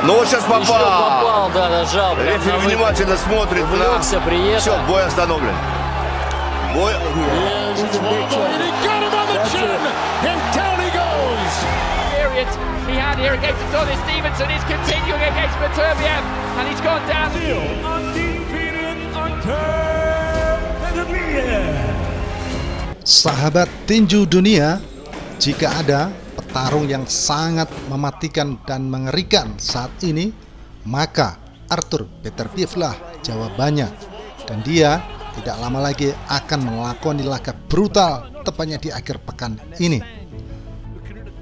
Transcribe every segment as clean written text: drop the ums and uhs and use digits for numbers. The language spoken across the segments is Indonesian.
Ну вот сейчас Еще попал, да, нажал. Прям Рефери на выход. внимательно смотрит на... Увлекся при этом. Все, бой остановлен. Бой... He had here against Adonis Stevenson. He's continuing against Beterbiev, and he's gone down. Sahabat tinju dunia, jika ada petarung yang sangat mematikan dan mengerikan saat ini, maka Artur Beterbiev lah jawabannya. Dan dia tidak lama lagi akan melakoni laga brutal tepatnya di akhir pekan ini.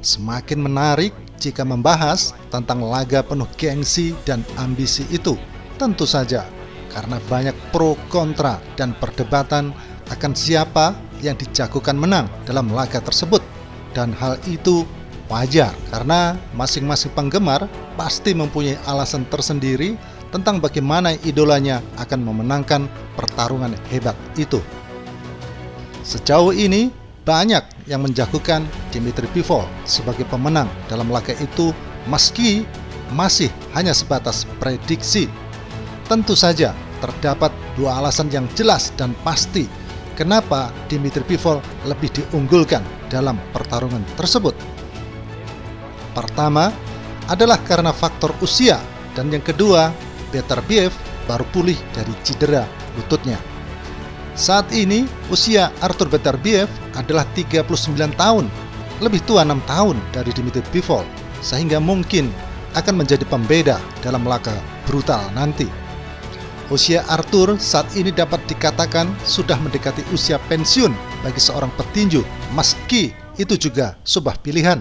Semakin menarik jika membahas tentang laga penuh gengsi dan ambisi itu, tentu saja karena banyak pro kontra dan perdebatan akan siapa yang dijagokan menang dalam laga tersebut. Dan hal itu wajar karena masing-masing penggemar pasti mempunyai alasan tersendiri tentang bagaimana idolanya akan memenangkan pertarungan hebat itu. Sejauh ini banyak yang menjagokan Dmitry Bivol sebagai pemenang dalam laga itu, meski masih hanya sebatas prediksi. Tentu saja terdapat dua alasan yang jelas dan pasti kenapa Dmitry Bivol lebih diunggulkan dalam pertarungan tersebut. Pertama adalah karena faktor usia, dan yang kedua, Beterbiev baru pulih dari cedera lututnya. Saat ini usia Artur Beterbiev adalah 39 tahun, lebih tua 6 tahun dari Dmitry Bivol, sehingga mungkin akan menjadi pembeda dalam laga brutal nanti. Usia Artur saat ini dapat dikatakan sudah mendekati usia pensiun bagi seorang petinju, meski itu juga sebuah pilihan.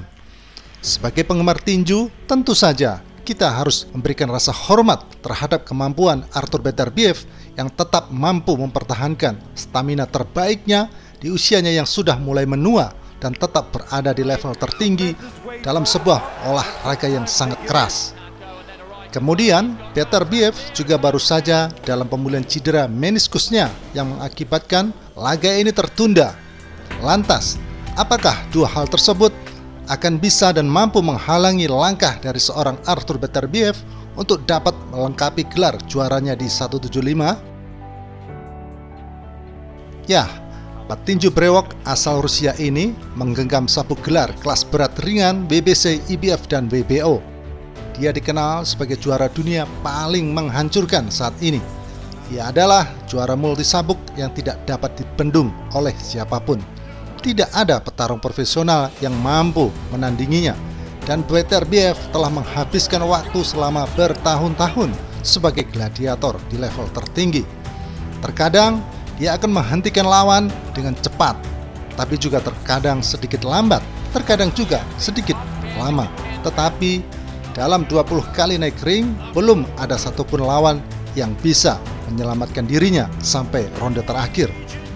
Sebagai penggemar tinju, tentu saja kita harus memberikan rasa hormat terhadap kemampuan Artur Beterbiev yang tetap mampu mempertahankan stamina terbaiknya di usianya yang sudah mulai menua dan tetap berada di level tertinggi dalam sebuah olahraga yang sangat keras. Kemudian, Beterbiev juga baru saja dalam pemulihan cedera meniskusnya yang mengakibatkan laga ini tertunda. Lantas, apakah dua hal tersebut akan bisa dan mampu menghalangi langkah dari seorang Artur Beterbiev untuk dapat melengkapi gelar juaranya di 175? Ya, petinju brewok asal Rusia ini menggenggam sabuk gelar kelas berat ringan WBC, IBF, dan WBO. Dia dikenal sebagai juara dunia paling menghancurkan saat ini. Ia adalah juara multisabuk yang tidak dapat dibendung oleh siapapun. Tidak ada petarung profesional yang mampu menandinginya, dan Beterbiev telah menghabiskan waktu selama bertahun-tahun sebagai gladiator di level tertinggi. Terkadang dia akan menghentikan lawan dengan cepat, tapi juga terkadang sedikit lambat, terkadang juga sedikit lama. Tetapi dalam 20 kali naik ring, belum ada satupun lawan yang bisa menyelamatkan dirinya sampai ronde terakhir.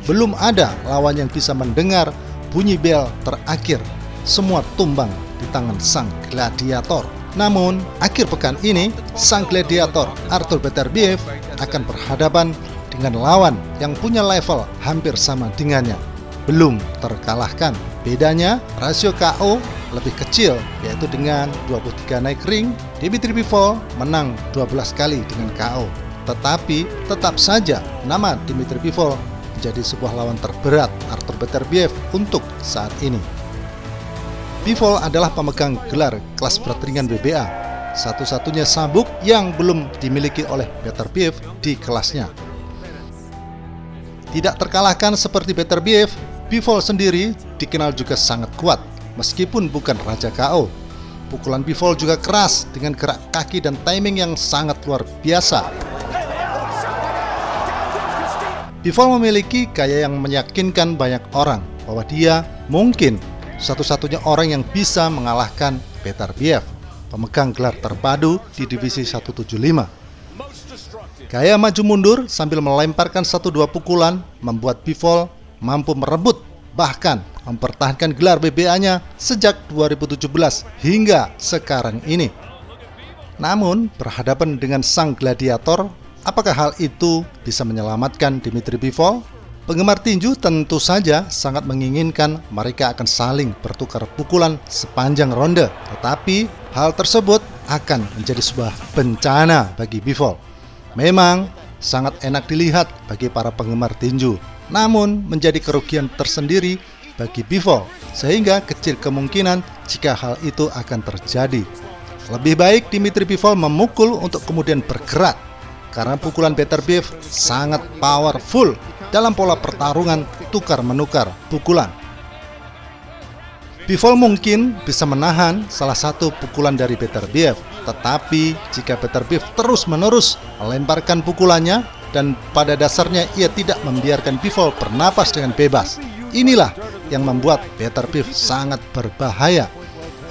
Belum ada lawan yang bisa mendengar bunyi bel terakhir. Semua tumbang di tangan sang gladiator. Namun, akhir pekan ini, sang gladiator Artur Beterbiev akan berhadapan dengan lawan yang punya level hampir sama dengannya. Belum terkalahkan. Bedanya, rasio KO lebih kecil, yaitu dengan 23 naik ring, Dmitry Bivol menang 12 kali dengan KO. Tetapi, tetap saja nama Dmitry Bivol menjadi sebuah lawan terberat Artur Beterbiev untuk saat ini. Bivol adalah pemegang gelar kelas berat ringan WBA, satu-satunya sabuk yang belum dimiliki oleh Beterbiev di kelasnya. Tidak terkalahkan seperti Beterbiev, Bivol sendiri dikenal juga sangat kuat, meskipun bukan raja KO. Pukulan Bivol juga keras dengan gerak kaki dan timing yang sangat luar biasa. Bivol memiliki gaya yang meyakinkan banyak orang bahwa dia mungkin satu-satunya orang yang bisa mengalahkan Beterbiev, pemegang gelar terpadu di divisi 175. Gaya maju mundur sambil melemparkan 1-2 pukulan membuat Bivol mampu merebut bahkan mempertahankan gelar WBA-nya sejak 2017 hingga sekarang ini. Namun, berhadapan dengan sang gladiator, apakah hal itu bisa menyelamatkan Dmitry Bivol? Penggemar tinju tentu saja sangat menginginkan mereka akan saling bertukar pukulan sepanjang ronde. Tetapi hal tersebut akan menjadi sebuah bencana bagi Bivol. Memang sangat enak dilihat bagi para penggemar tinju, namun menjadi kerugian tersendiri bagi Bivol, sehingga kecil kemungkinan jika hal itu akan terjadi. Lebih baik Dimitri Bivol memukul untuk kemudian bergerak, karena pukulan Beterbiev sangat powerful dalam pola pertarungan tukar-menukar pukulan. Bivol mungkin bisa menahan salah satu pukulan dari Beterbiev, tetapi jika Beterbiev terus-menerus melemparkan pukulannya dan pada dasarnya ia tidak membiarkan Bivol bernapas dengan bebas, inilah yang membuat Beterbiev sangat berbahaya.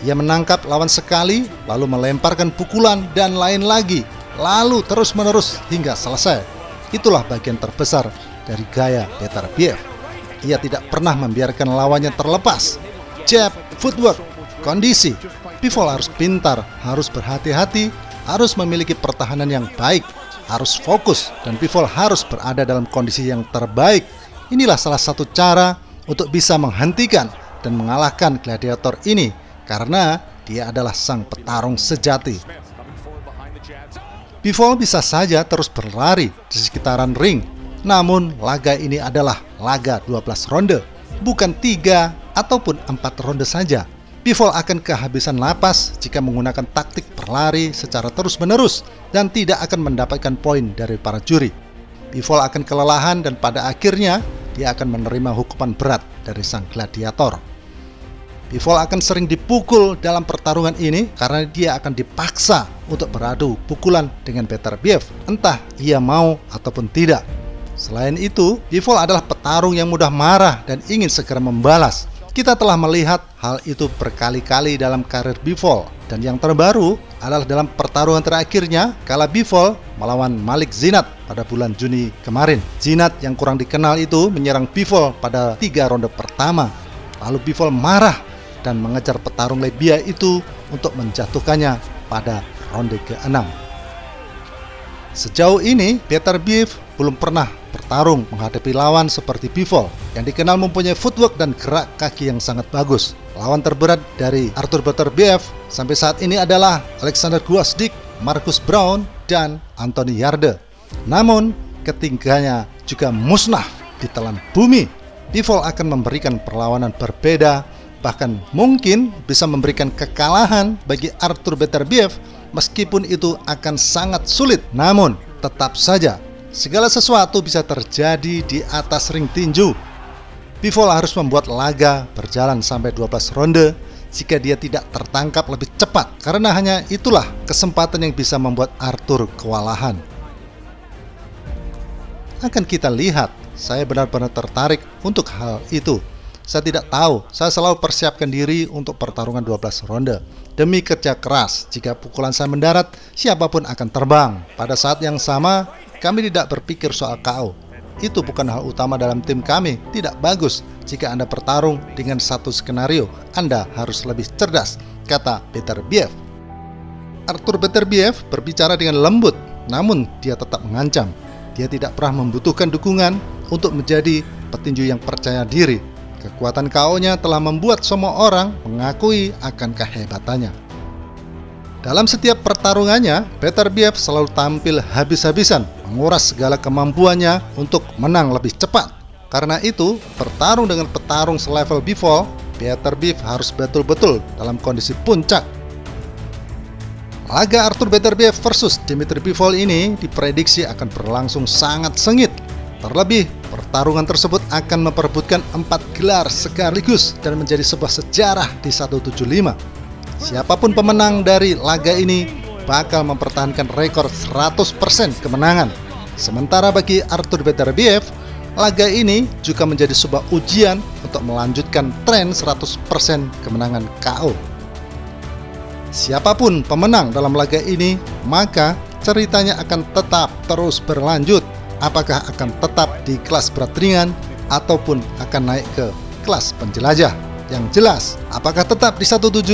Ia menangkap lawan sekali, lalu melemparkan pukulan dan lain lagi, lalu terus-menerus hingga selesai. Itulah bagian terbesar dari gaya Beterbiev. Ia tidak pernah membiarkan lawannya terlepas. Jab, footwork, kondisi. Bivol harus pintar, harus berhati-hati, harus memiliki pertahanan yang baik, harus fokus, dan Bivol harus berada dalam kondisi yang terbaik. Inilah salah satu cara untuk bisa menghentikan dan mengalahkan gladiator ini, karena dia adalah sang petarung sejati. Bivol bisa saja terus berlari di sekitaran ring, namun laga ini adalah laga 12 ronde, bukan 3 ataupun 4 ronde saja. Bivol akan kehabisan napas jika menggunakan taktik berlari secara terus-menerus dan tidak akan mendapatkan poin dari para juri. Bivol akan kelelahan dan pada akhirnya dia akan menerima hukuman berat dari sang gladiator. Bivol akan sering dipukul dalam pertarungan ini karena dia akan dipaksa untuk beradu pukulan dengan Beterbiev, entah ia mau ataupun tidak. Selain itu, Bivol adalah petarung yang mudah marah dan ingin segera membalas. Kita telah melihat hal itu berkali-kali dalam karir Bivol, dan yang terbaru adalah dalam pertarungan terakhirnya kala Bivol melawan Malik Zinat pada bulan Juni kemarin. Zinat yang kurang dikenal itu menyerang Bivol pada 3 ronde pertama. Lalu Bivol marah dan mengejar petarung Libya itu untuk menjatuhkannya pada ronde ke-6. Sejauh ini, Beterbiev belum pernah bertarung menghadapi lawan seperti Bivol yang dikenal mempunyai footwork dan gerak kaki yang sangat bagus. Lawan terberat dari Artur Beterbiev sampai saat ini adalah Alexander Gvozdyk, Marcus Browne, dan Anthony Yarde. Namun, ketiganya juga musnah ditelan bumi. Bivol akan memberikan perlawanan berbeda, bahkan mungkin bisa memberikan kekalahan bagi Artur Beterbiev, meskipun itu akan sangat sulit. Namun, tetap saja segala sesuatu bisa terjadi di atas ring tinju. Bivol harus membuat laga berjalan sampai 12 ronde jika dia tidak tertangkap lebih cepat, karena hanya itulah kesempatan yang bisa membuat Artur kewalahan. Akan kita lihat, saya benar-benar tertarik untuk hal itu. Saya tidak tahu, saya selalu persiapkan diri untuk pertarungan 12 ronde. Demi kerja keras, jika pukulan saya mendarat, siapapun akan terbang. Pada saat yang sama, kami tidak berpikir soal KO. Itu bukan hal utama dalam tim kami. Tidak bagus jika Anda bertarung dengan satu skenario. Anda harus lebih cerdas, kata Beterbiev. Artur Beterbiev berbicara dengan lembut, namun dia tetap mengancam. Dia tidak pernah membutuhkan dukungan untuk menjadi petinju yang percaya diri. Kekuatan KO-nya telah membuat semua orang mengakui akan kehebatannya. Dalam setiap pertarungannya, Beterbiev selalu tampil habis-habisan, menguras segala kemampuannya untuk menang lebih cepat. Karena itu, bertarung dengan petarung selevel Bivol, Beterbiev harus betul-betul dalam kondisi puncak. Laga Artur Beterbiev versus Dimitri Bivol ini diprediksi akan berlangsung sangat sengit. Terlebih, pertarungan tersebut akan memperebutkan 4 gelar sekaligus dan menjadi sebuah sejarah di 175. Siapapun pemenang dari laga ini bakal mempertahankan rekor 100% kemenangan. Sementara bagi Artur Beterbiev, laga ini juga menjadi sebuah ujian untuk melanjutkan tren 100% kemenangan KO. Siapapun pemenang dalam laga ini, maka ceritanya akan tetap terus berlanjut. Apakah akan tetap di kelas berat ringan ataupun akan naik ke kelas penjelajah? Yang jelas, apakah tetap di 175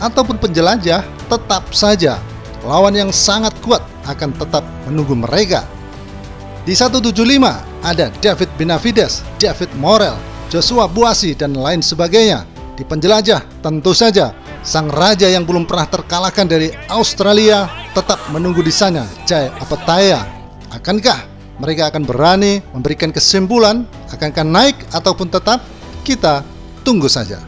ataupun penjelajah, tetap saja lawan yang sangat kuat akan tetap menunggu mereka. Di 175 ada David Benavides, David Morrell, Joshua Buatsi, dan lain sebagainya. Di penjelajah tentu saja Sang raja yang belum pernah terkalahkan dari Australia tetap menunggu di sana, Jai Apataya. Akankah mereka akan berani memberikan kesimpulan, akankah naik ataupun tetap? Kita tunggu saja.